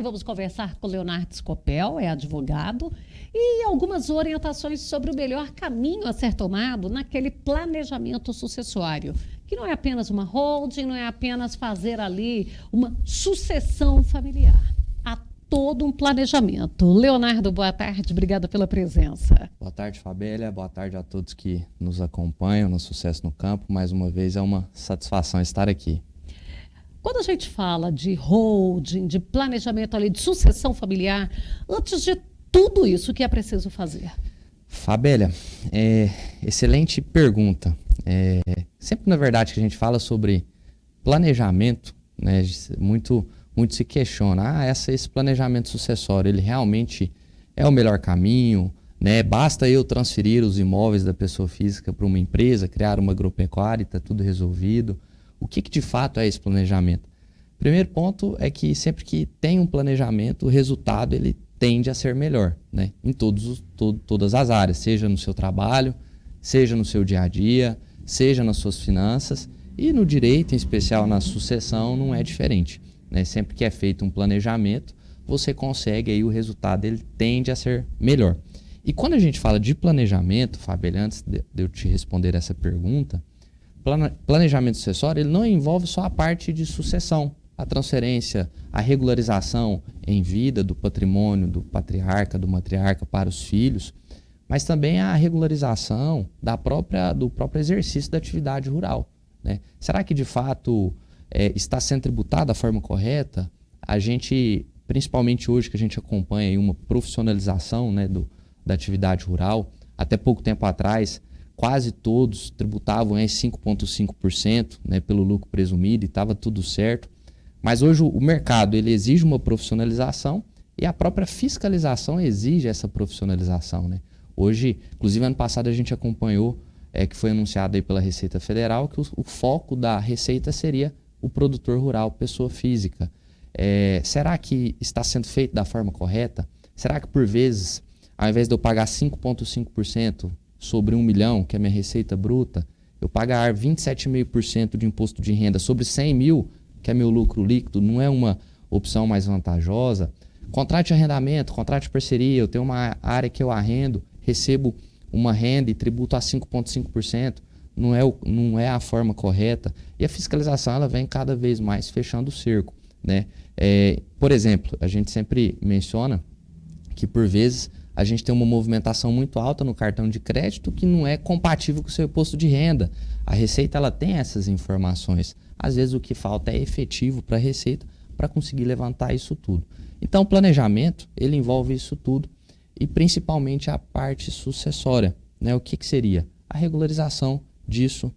vamos conversar com o Leonardo Scopel, é advogado, e algumas orientações sobre o melhor caminho a ser tomado naquele planejamento sucessório, que não é apenas uma holding, não é apenas fazer ali uma sucessão familiar. Há todo um planejamento. Leonardo, boa tarde, obrigada pela presença. Boa tarde, Fabélia, boa tarde a todos que nos acompanham no Sucesso no Campo. Mais uma vez, é uma satisfação estar aqui. Quando a gente fala de holding, de planejamento ali, de sucessão familiar, antes de tudo isso, o que é preciso fazer? Fabélia, excelente pergunta. Sempre, na verdade, que a gente fala sobre planejamento, né, muito se questiona, esse planejamento sucessório, ele realmente é o melhor caminho, né? Basta eu transferir os imóveis da pessoa física para uma empresa, criar uma agropecuária e está tudo resolvido. O que de fato é esse planejamento? Primeiro ponto é que sempre que tem um planejamento, o resultado ele tende a ser melhor, né? Em todas as áreas, seja no seu trabalho, seja no seu dia a dia, seja nas suas finanças e no direito, em especial na sucessão, não é diferente, né? Sempre que é feito um planejamento, você consegue aí o resultado ele tende a ser melhor. E quando a gente fala de planejamento, Fabio, antes de eu te responder essa pergunta, planejamento sucessório ele não envolve só a parte de sucessão, a transferência, a regularização em vida do patrimônio do patriarca, do matriarca para os filhos, mas também a regularização do próprio exercício da atividade rural, né? Será que de fato está sendo tributado da forma correta? A gente, principalmente hoje que a gente acompanha aí uma profissionalização, né, da atividade rural, até pouco tempo atrás, quase todos tributavam 5,5%, né, pelo lucro presumido e estava tudo certo. Mas hoje o mercado ele exige uma profissionalização e a própria fiscalização exige essa profissionalização, né? Hoje, inclusive ano passado a gente acompanhou, que foi anunciado aí pela Receita Federal, que o foco da Receita seria o produtor rural, pessoa física. Será que está sendo feito da forma correta? Será que por vezes, ao invés de eu pagar 5,5% sobre 1 milhão, que é a minha receita bruta, eu pagar 27,5% de imposto de renda sobre 100 mil, que é meu lucro líquido, não é uma opção mais vantajosa? Contrato de arrendamento, contrato de parceria, eu tenho uma área que eu arrendo, recebo uma renda e tributo a 5,5%, não é a forma correta. E a fiscalização ela vem cada vez mais fechando o cerco, né? Por exemplo, a gente sempre menciona que por vezes a gente tem uma movimentação muito alta no cartão de crédito que não é compatível com o seu imposto de renda. A Receita ela tem essas informações. Às vezes o que falta é efetivo para a Receita para conseguir levantar isso tudo. Então o planejamento ele envolve isso tudo e principalmente a parte sucessória, né? O que seria? A regularização disso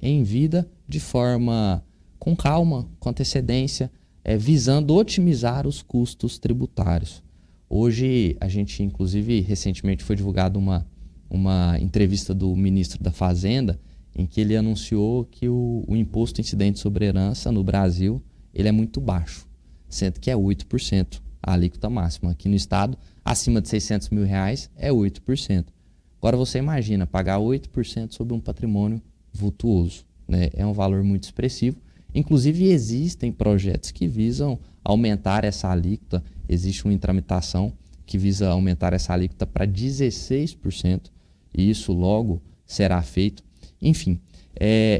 em vida de forma com calma, com antecedência, visando otimizar os custos tributários. Hoje, a gente, inclusive, recentemente foi divulgada uma entrevista do ministro da Fazenda, em que ele anunciou que o imposto incidente sobre herança no Brasil ele é muito baixo, sendo que é 8% a alíquota máxima. Aqui no estado, acima de R$600 mil é 8%. Agora você imagina pagar 8% sobre um patrimônio vultuoso, né? É um valor muito expressivo. Inclusive, existem projetos que visam aumentar essa alíquota. Existe uma tramitação que visa aumentar essa alíquota para 16%, e isso logo será feito. Enfim,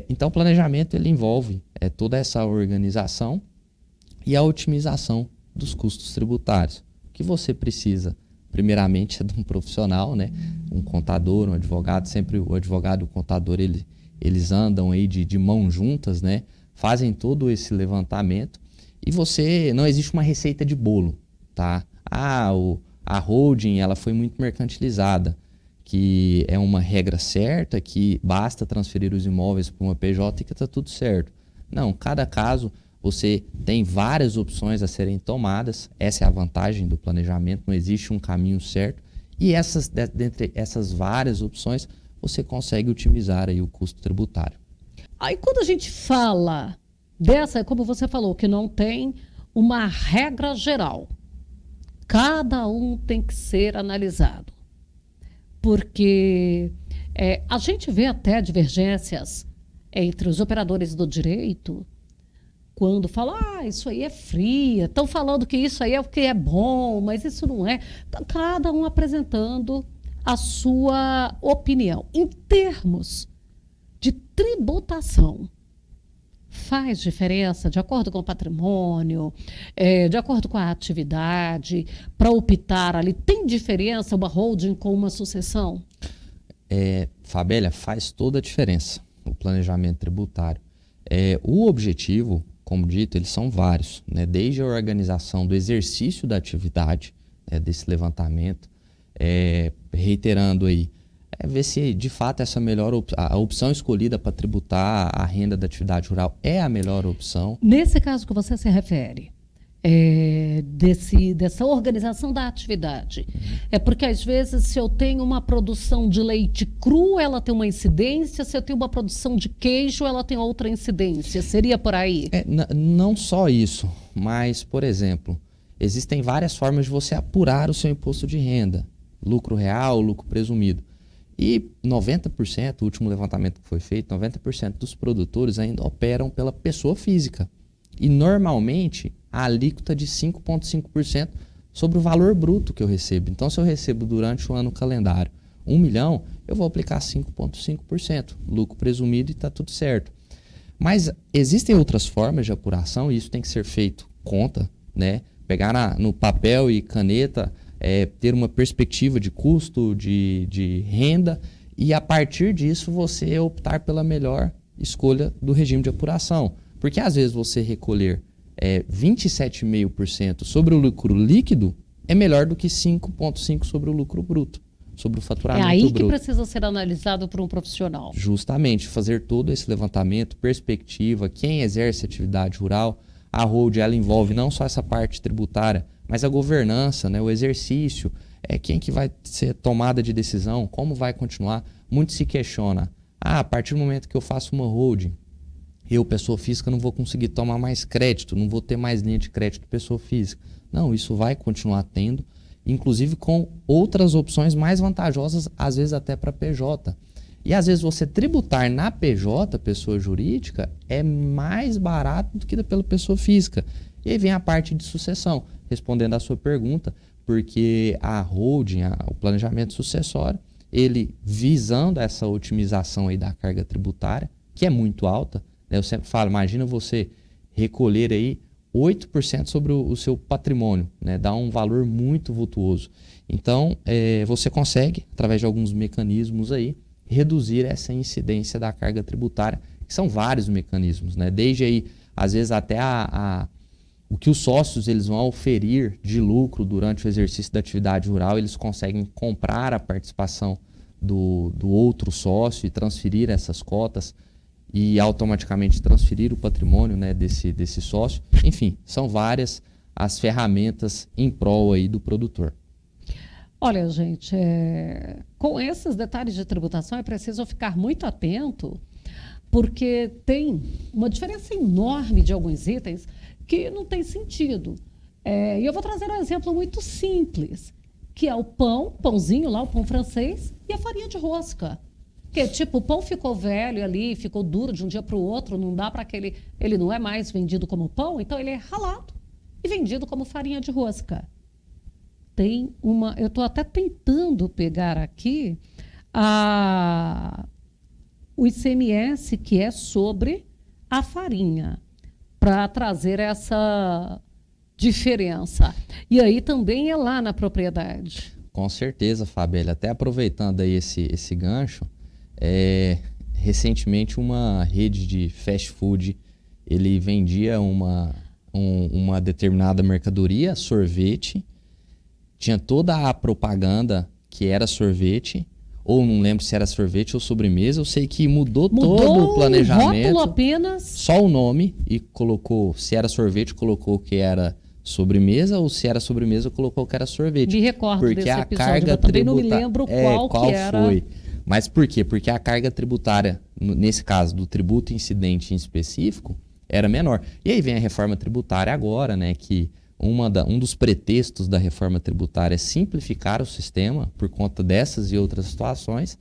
então o planejamento ele envolve toda essa organização e a otimização dos custos tributários. O que você precisa, primeiramente, é de um profissional, né? Um contador, um advogado. Sempre o advogado e o contador eles andam aí de mãos juntas, né? Fazem todo esse levantamento e não existe uma receita de bolo, tá? A holding ela foi muito mercantilizada, que é uma regra certa, que basta transferir os imóveis para uma PJ e que está tudo certo. Não, cada caso você tem várias opções a serem tomadas, essa é a vantagem do planejamento, não existe um caminho certo, e dentre essas várias opções você consegue otimizar aí o custo tributário. Aí quando a gente fala dessa, como você falou, que não tem uma regra geral, cada um tem que ser analisado. Porque a gente vê até divergências entre os operadores do direito quando falam, isso aí é fria, estão falando que isso aí é o que é bom, mas isso não é. Cada um apresentando a sua opinião. Em termos de tributação, faz diferença de acordo com o patrimônio, de acordo com a atividade, para optar ali, tem diferença uma holding com uma sucessão? Fabélia, faz toda a diferença o planejamento tributário. O objetivo, como dito, eles são vários, né? Desde a organização do exercício da atividade, desse levantamento, reiterando aí, ver se de fato essa a opção escolhida para tributar a renda da atividade rural é a melhor opção. Nesse caso que você se refere, dessa organização da atividade, é porque às vezes se eu tenho uma produção de leite cru, ela tem uma incidência, se eu tenho uma produção de queijo, ela tem outra incidência, seria por aí? Não só isso, mas, por exemplo, existem várias formas de você apurar o seu imposto de renda, lucro real, lucro presumido. E 90%, o último levantamento que foi feito, 90% dos produtores ainda operam pela pessoa física. E normalmente a alíquota de 5,5% sobre o valor bruto que eu recebo. Então, se eu recebo durante o ano calendário 1 milhão, eu vou aplicar 5,5%, lucro presumido, e está tudo certo. Mas existem outras formas de apuração e isso tem que ser feito conta, né? Pegar no papel e caneta, ter uma perspectiva de custo, de renda, e a partir disso você optar pela melhor escolha do regime de apuração. Porque às vezes você recolher 27,5% sobre o lucro líquido é melhor do que 5,5% sobre o lucro bruto, sobre o faturamento bruto. É aí que precisa ser analisado por um profissional. Justamente, fazer todo esse levantamento, perspectiva, quem exerce atividade rural. A holding, ela envolve não só essa parte tributária, mas a governança, né, o exercício, quem que vai ser tomada de decisão, como vai continuar. Muito se questiona, a partir do momento que eu faço uma holding, eu, pessoa física, não vou conseguir tomar mais crédito, não vou ter mais linha de crédito pessoa física. Não, isso vai continuar tendo, inclusive com outras opções mais vantajosas, às vezes até para PJ. E às vezes você tributar na PJ, pessoa jurídica, é mais barato do que pela pessoa física. E aí vem a parte de sucessão, respondendo à sua pergunta, porque a holding, o planejamento sucessório, ele visando essa otimização aí da carga tributária, que é muito alta, né? Eu sempre falo, imagina você recolher aí 8% sobre o seu patrimônio, né? Dá um valor muito vultuoso. Então, você consegue, através de alguns mecanismos aí, reduzir essa incidência da carga tributária, que são vários mecanismos, né? Desde aí, às vezes até o que os sócios eles vão oferir de lucro durante o exercício da atividade rural, eles conseguem comprar a participação do outro sócio e transferir essas cotas e automaticamente transferir o patrimônio, né, desse sócio. Enfim, são várias as ferramentas em prol aí do produtor. Olha, gente, com esses detalhes de tributação é preciso ficar muito atento, porque tem uma diferença enorme de alguns itens que não tem sentido. E eu vou trazer um exemplo muito simples, que é o pãozinho lá, o pão francês, e a farinha de rosca. Porque, tipo, o pão ficou velho ali, ficou duro de um dia para o outro, não dá para aquele... Ele não é mais vendido como pão, então ele é ralado e vendido como farinha de rosca. Tem uma... Eu estou até tentando pegar aqui o ICMS que é sobre a farinha, para trazer essa diferença. E aí também é lá na propriedade. Com certeza, Fabélia. Até aproveitando aí esse gancho, recentemente uma rede de fast food, ele vendia uma determinada mercadoria, sorvete, tinha toda a propaganda que era sorvete, ou não lembro se era sorvete ou sobremesa, eu sei que mudou todo o planejamento. Rótulo apenas. Só o nome, e colocou, se era sorvete, colocou que era sobremesa, ou se era sobremesa, colocou que era sorvete. Me recordo porque desse a episódio, carga eu também não me lembro qual que era. Foi. Mas por quê? Porque a carga tributária, nesse caso, do tributo incidente em específico, era menor. E aí vem a reforma tributária agora, né, que um dos pretextos da reforma tributária é simplificar o sistema por conta dessas e outras situações,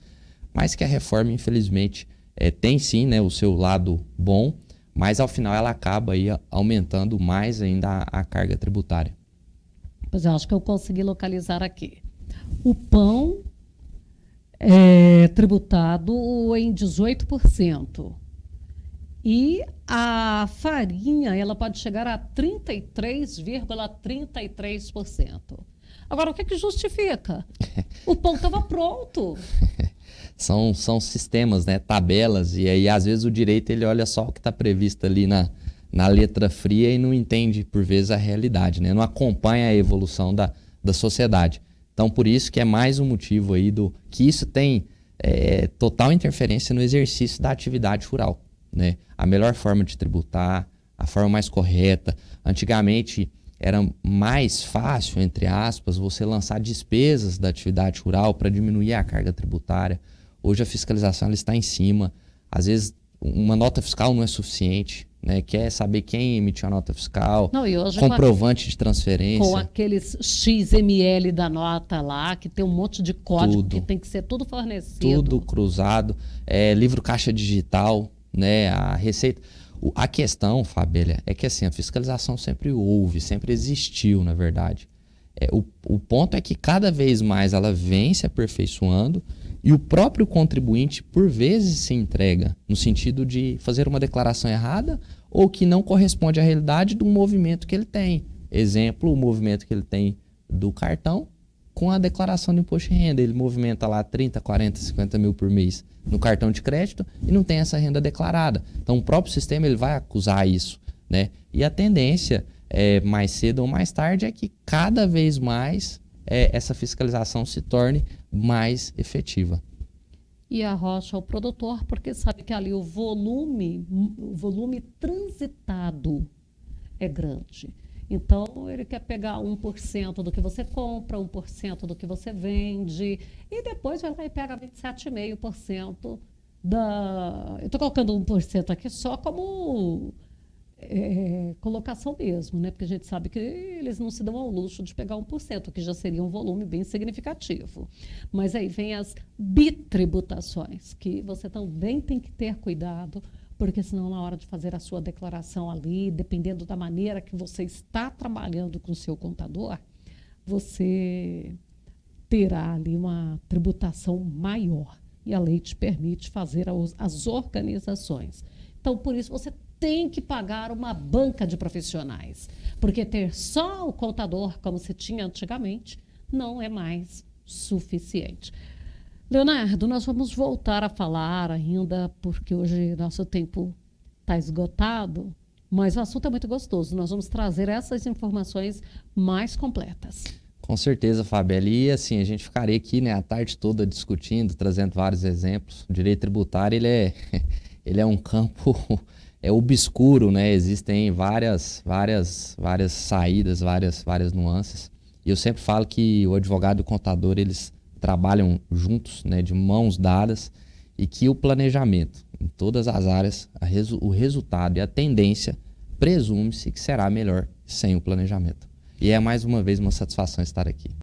mas que a reforma, infelizmente, tem sim, né, o seu lado bom, mas ao final ela acaba aí aumentando mais ainda a carga tributária. Pois eu acho que eu consegui localizar aqui. O pão é tributado em 18%. E a farinha, ela pode chegar a 33,33%. Agora, o que justifica? O pão estava pronto. São sistemas, né? Tabelas, e aí às vezes o direito ele olha só o que está previsto ali na letra fria e não entende, por vezes, a realidade, né? Não acompanha a evolução da sociedade. Então, por isso que é mais um motivo aí que isso tem total interferência no exercício da atividade rural, né? A melhor forma de tributar, a forma mais correta. Antigamente era mais fácil, entre aspas, você lançar despesas da atividade rural para diminuir a carga tributária. Hoje a fiscalização ela está em cima. Às vezes uma nota fiscal não é suficiente, né? Quer saber quem emitiu a nota fiscal, não, e hoje comprovante de transferência. Com aqueles XML da nota lá, que tem um monte de código que tem que ser tudo fornecido. Tudo cruzado. Livro caixa digital, né? A receita. A questão, Fabélia, é que assim, a fiscalização sempre houve, sempre existiu, na verdade. O ponto é que cada vez mais ela vem se aperfeiçoando e o próprio contribuinte, por vezes, se entrega no sentido de fazer uma declaração errada ou que não corresponde à realidade do movimento que ele tem. Exemplo, o movimento que ele tem do cartão com a declaração do imposto de renda. Ele movimenta lá 30, 40, 50 mil por mês no cartão de crédito e não tem essa renda declarada. Então, o próprio sistema ele vai acusar isso, né? E a tendência, mais cedo ou mais tarde, é que cada vez mais essa fiscalização se torne mais efetiva. E arrocha o produtor, porque sabe que ali o volume transitado é grande. Então, ele quer pegar 1% do que você compra, 1% do que você vende, e depois vai lá e pega 27,5% da... Eu estou colocando 1% aqui só como colocação mesmo, né? Porque a gente sabe que eles não se dão ao luxo de pegar 1%, que já seria um volume bem significativo. Mas aí vem as bitributações, que você também tem que ter cuidado, porque senão na hora de fazer a sua declaração ali, dependendo da maneira que você está trabalhando com o seu contador, você terá ali uma tributação maior. E a lei te permite fazer as organizações. Então, por isso, você tem que pagar uma banca de profissionais, porque ter só o contador, como se tinha antigamente, não é mais suficiente. Leonardo, nós vamos voltar a falar ainda, porque hoje nosso tempo está esgotado, mas o assunto é muito gostoso. Nós vamos trazer essas informações mais completas. Com certeza, Fabíola. E assim, a gente ficaria aqui, né, a tarde toda discutindo, trazendo vários exemplos. O direito tributário, ele é um campo obscuro, né? Existem várias saídas, várias nuances. E eu sempre falo que o advogado e o contador, eles trabalham juntos, né, de mãos dadas, e que o planejamento, em todas as áreas, o resultado e a tendência, presume-se que será melhor sem o planejamento. E é mais uma vez uma satisfação estar aqui.